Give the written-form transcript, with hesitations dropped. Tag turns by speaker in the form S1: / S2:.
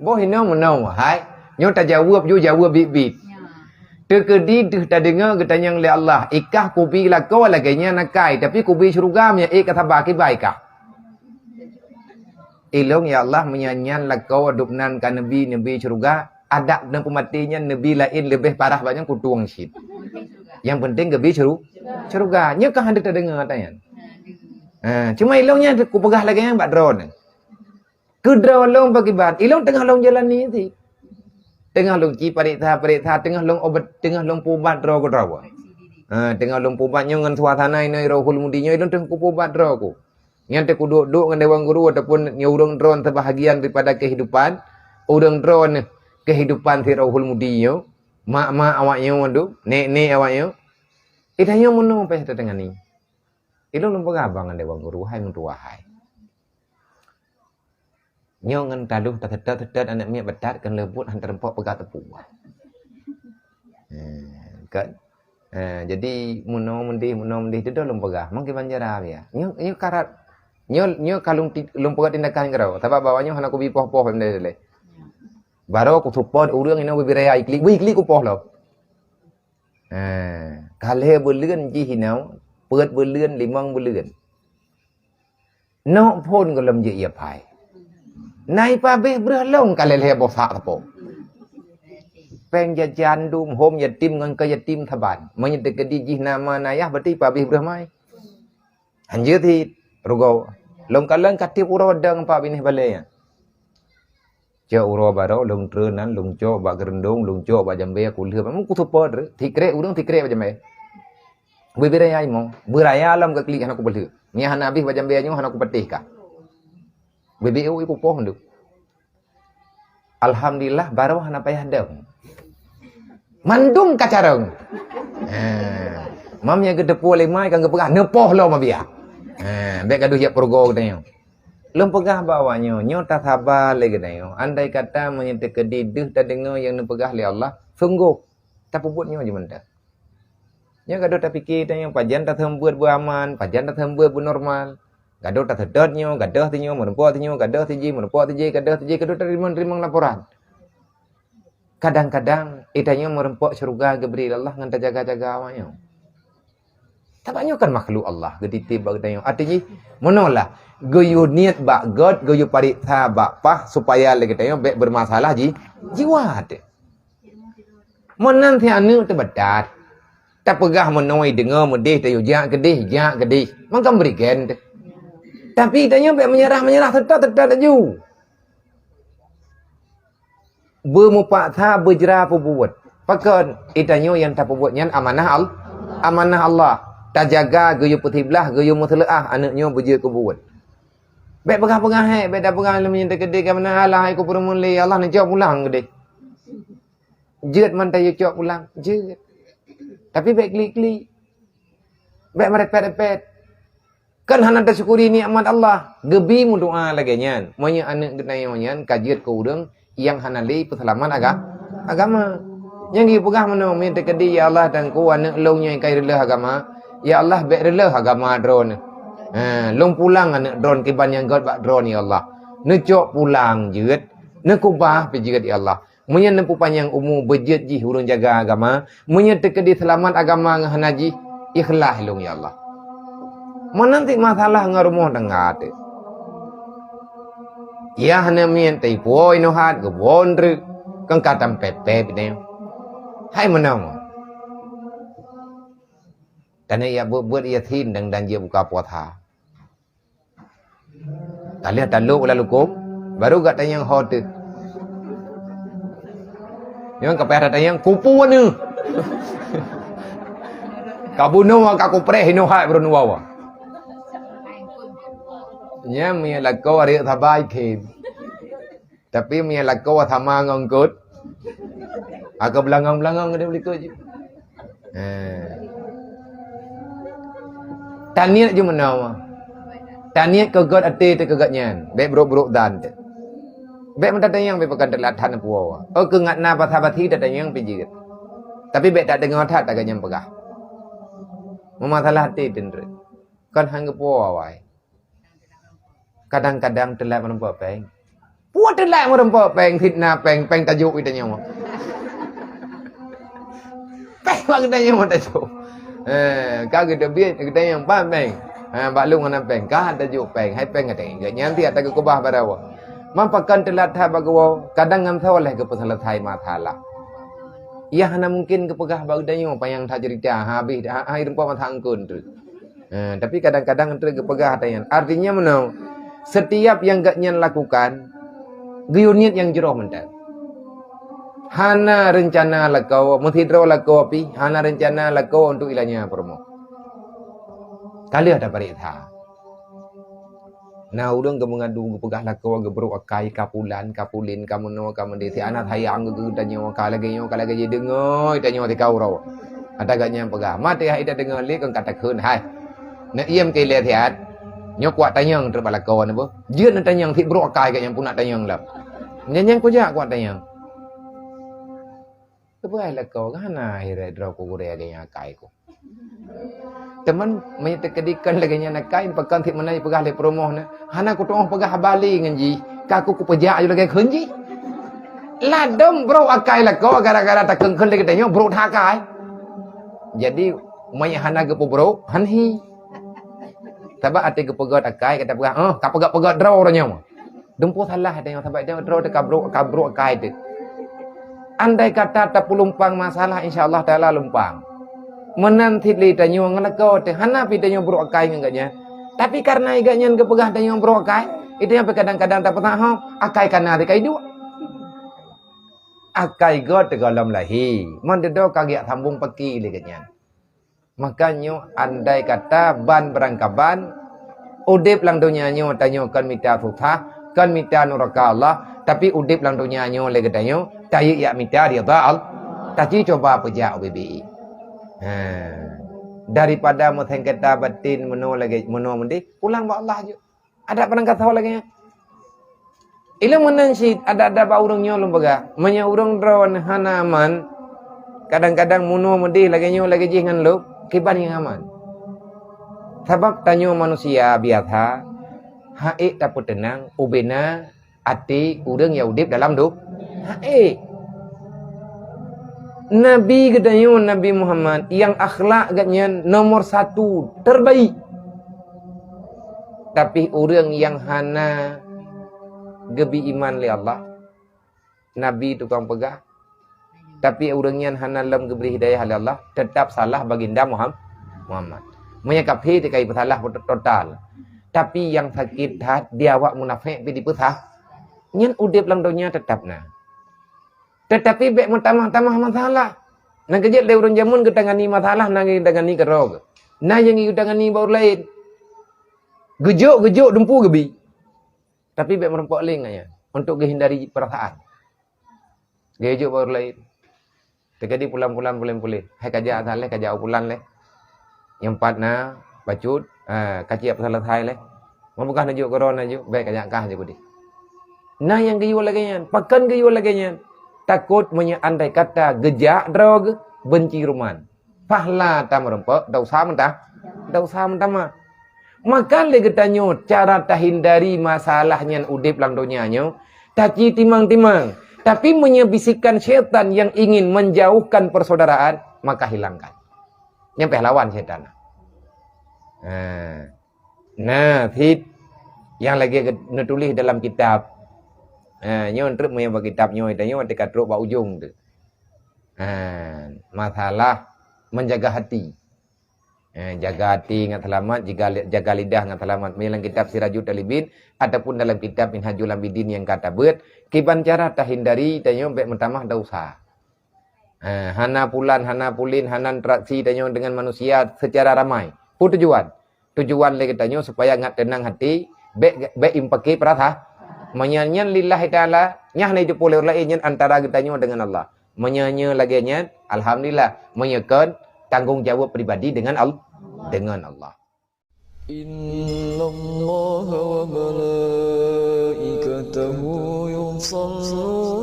S1: Boh hina menau hai. Nyo tak jawab bit-bit. Terkedi tak dengar ketanya oleh Allah. Ikah kubi lakau laganya nakai. Tapi kubi syurga punya kata baki baikah. Ilong ya Allah menyanyian lakau adubnan kan Nabi syurga. Adab dan pematinya Nabi lain lebih parah banyak kutuang syit. Yang penting Nabi syurga. Nyo kah hendak tak dengar tanya. Cuma ilongnya ku pegah lagi yang bak drone. Ku drone long bagi bat. Ilong tengah long jalan ni ti. Tengah long ci pariksa, tengah long obat, tengah long pubat draw ko draw. Tengah long pubat nyo ngan suasana ini rohul mudinyo ilong tengah ku pubat draw ko. Yang ku duduk ngan dewan guru ataupun nyurung drone sebahagian daripada kehidupan, urang drone kehidupan si rohul mudinyo, mak awaknya wandu, nek awaknya. Itanyo mono pe tengah ni. Ilong long pagabang ngan dewan guru hai mentua hai. Nyo ngan taluh tetet anak miak betat kan lebut hantar empok pegat tepung. Kan. Jadi muno mendih dedo lom pegah. Mangke banjara ya. Nyo karat. Nyo kalung lom pegat tindakan garau. Tapi bawanya hana ku bi poh-poh mendele. Baro ku support urang ino bi raya ikli ku poh lo. Kale berluen ji hinau, peut berluen limang berluen. No pon ko lom je ia pai. Nai pa beh berhalong kali leher bosak tapo. Peng jajan dum hom yatim ngan ke yatim thaban. Menyedek di jih nama nayah berarti pa beh berhamai. Anjir thi rugo. Long kalang katip uro dang pa binih balaya. Jo uro baro long trenan long jo ba gerendong long jo ba jambe ku leh mung ku support thikre urang thikre ba jambe. Bebiraya mo. Beraya alam ke klik hana ku beleh. Nya hana bih ba jambe nyo hana ku petih ka. BBU iku pohon tu. Alhamdulillah baru hana payah dong. Mandung kacareng. Mamnya gede pole mai kan gepegah nepoh lo mabia. Bek gaduh ya pergo katanya. Lom pegah bawanya nyo tak sabar lagi katanya. Andai kata menyentek kedidih tak dengar yang nepegah li Allah, sungguh tak puputnya je mendak. Nyo gaduh tak fikir tanya pajan tak sembuat beraman, pajan tak sembuat normal. Gaduh tak sedotnya, gaduh tinyo, menempuh tinyo, gaduh tiji, gaduh terima laporan. Kadang-kadang itanya merempok syurga Gabriel Allah ngan jaga-jaga awaknya. Tabaknya kan makhluk Allah, geditib bag tanya. Artinya monolah goyo niat bak god, goyo pariksa bak pah supaya lagi tanya bek bermasalah jiwa ate. Monan ti anu te bedat. Tak pegah menoi dengar medih tayo jak gedih. Mangkam berikan te. Tapi itanya menyerah tetap laju. Bermupaksa berjerah perbuat. Pakan itanya yang tak perbuatnya amanah Allah. Tak jaga gayu putiblah, gayu mutlaah anaknya berjer kebuat. Baik pegah-pegah baik dah pegah lemnya kedai ke mana Allah aku permuli Allah nak jawab pulang kedai. Jeut man tayo jawab pulang. Jeut. Tapi baik klik-klik. Baik merepet-repet. Kan hana tersyukuri nikmat Allah. Gebi mu doa lagi nyan. Monya anak genayo nyan kajiat ke urang yang hana li perselamat agama. Yang gi pegah mano minta kedi ya Allah dan ku anak long nya kai rela agama. Ya Allah baik rela agama drone. Long pulang anak drone kiban yang god bak drone ya Allah. Necok pulang jeut. Nekubah pejeut ya Allah. Monya nempu panjang umur bejet ji urang jaga agama. Monya tekedi selamat agama ngahana ji ikhlas long ya Allah. Menanti masalah ngarumuh tengah tu. Ya hanya mien tai poi no hat ke bondre kan katam pepe bideng. Hai menang. Tanya ya buat ia tin dan dia buka puasa. Kalian taluk lalu kum baru gat tanya yang hot tu. Yang kapera tanya yang kupu ni. Kabuno ka kupre hino hai bernuwa. Nya mia lakau ari thabai ke. Tapi mia lakau thama ngongkut. Aku belangang-belangang dia beli je. Taniat je menawa. Taniat ke god ate te ke gatnya. Baik buruk-buruk dan. Baik mentata yang baik pakan terlatan puawa. Oh ke ngatna pathabati datanya yang pijit. Tapi baik tak dengar that tak ganyang pegah. Memasalah hati dendre. Kan hang puawa wai. Kadang-kadang telah menempuh peng. Puat lah merempa peng fitnah peng tajuk kita nyawa. Peng bang kita nyawa tajuk. Kau kita biar kita yang peng. Baklung ana peng ka tajuk peng hai peng ada enggak nyanti ada ke kubah barawa. Mampakan telat ha bagawa kadang ngam thaw leh ke pasal thai ma thala. Ya hana mungkin ke pegah bau danyo payang tak cerita habis hai rempa ma thangkun tu. Tapi kadang-kadang entre ke pegah tayan. Artinya menau setiap yang gak nyan lakukan guyunit yang jeroh mental. Hana rencana lakau, muthidro lakau api, hana rencana lakau untuk ilahnya promo. Kali ada paritha. Nah, udang ke mengadu pegah lakau gebru akai kapulin kamu no kamu deti anak hayang ge danyo kala ge je dengoy danyo ti kau ro. Ada gaknya pegah. Mate hai ida dengoy le kan kata khun hai. Nak iem ke le thiat. Nyo kuat tanyang ter balakau ne bo. Jeun tanyang ti bro akai gaknya pun nak tanyang lam. Nyanyang ko ja kuat tanyang. Kebai lakau kana hire dro ko gure gaknya akai ko. Teman menyekedikan lagi nya nak kain pekan tik menai pegah le promoh na hana ku tong pegah bali nganji ka ku pejak ju lagi khunji ladom bro akai la ko gara-gara tak kengkeng lagi tanyo bro tha kai jadi mai hana ke bro hanhi taba ate ke pegat akai kata pegah ka pegat draw ranyo dempo salah tanyo taba dia draw ka bro akai tu andai kata tak pulumpang masalah insyaallah taala lumpang menanti li tanyo ngalako te hana pi tanyo bro akai ngaganya tapi karena iganya ke pegah tanyo bro akai itu yang kadang-kadang tak pernah akai kana te kai dua akai god te galam lahi mandedo kagiak sambung peki le ganya makanya andai kata ban berangkaban udip lang dunia nyo tanyo kan minta futah kan minta nuraka Allah tapi udip lang dunia nyo le tanyo tayi ya minta ridha Allah taji coba pejak BBI. Daripada muthengketa batin meno mendi pulang ba Allah je ada pernah kata lagi ilang menan si ada ba urang nyo lumbaga menya urang drawan hanaman kadang-kadang meno mendi lagi nyo lagi je ngan lu kiban yang aman sebab tanyo manusia biasa haik dapat tenang ubena ati urang ya udip dalam dup haik Nabi gedayo Nabi Muhammad yang akhlak gaknya nomor 1 terbaik. Tapi orang yang hana gebi iman li Allah. Nabi tukang pegah. Tapi orang yang hana lam geberi hidayah li Allah tetap salah baginda Muhammad. Menyakapi tikai bersalah total. Tapi yang sakit hat dia awak munafik pi dipesah. Nyen udip lang dunia tetap nah. Tetapi bek mentamah-tamah masalah. Nang kejut le urang jamun ketangani masalah nang ketangani kerog. Nah yang ketangani baur lain. Gejuk dempu gebi. Tapi bek merempok ling aya untuk menghindari perasaan. Gejuk baur lain. Terjadi pulang-pulang. Hai kaja asal le kaja pulang le. Yang empat na bacut kaci apa salah thai le. Mamukah najuk corona najuk bek kaja kah je budi. Nah yang geyu lagi nyan, pakan geyu lagi nyan. Takut andai kata gejak drog benci ruman. Pahla tam rempok dosa mentah. Maka le getanyo cara tahindari masalahnya udip lang dunianyo taci timang-timang. Tapi menyebisikan syaitan yang ingin menjauhkan persaudaraan maka hilangkan. Nyampe lawan syaitan. Nah, fit yang lagi nutulis dalam kitab nyo truk mo yang kitab nyo itu dekat truk ba ujung tu. Masalah menjaga hati. Jaga hati dengan selamat, jaga lidah dengan selamat. Dalam kitab Sirajul Talibin ataupun dalam kitab Minhajul Abidin yang kata buat kiban cara tahindari tanyo bek mentamah dosa. Hana pulin, hana interaksi tanyo dengan manusia secara ramai. Pu tujuan lagi tanyo supaya ngat tenang hati, bek impaki perasa. Menyanyian lillahi ta'ala nyah na itu boleh lain antara kita dengan Allah. Menyanyi lagi nya alhamdulillah menyekan tanggung jawab pribadi dengan Allah. Innallaha wa malaikatahu yusalluna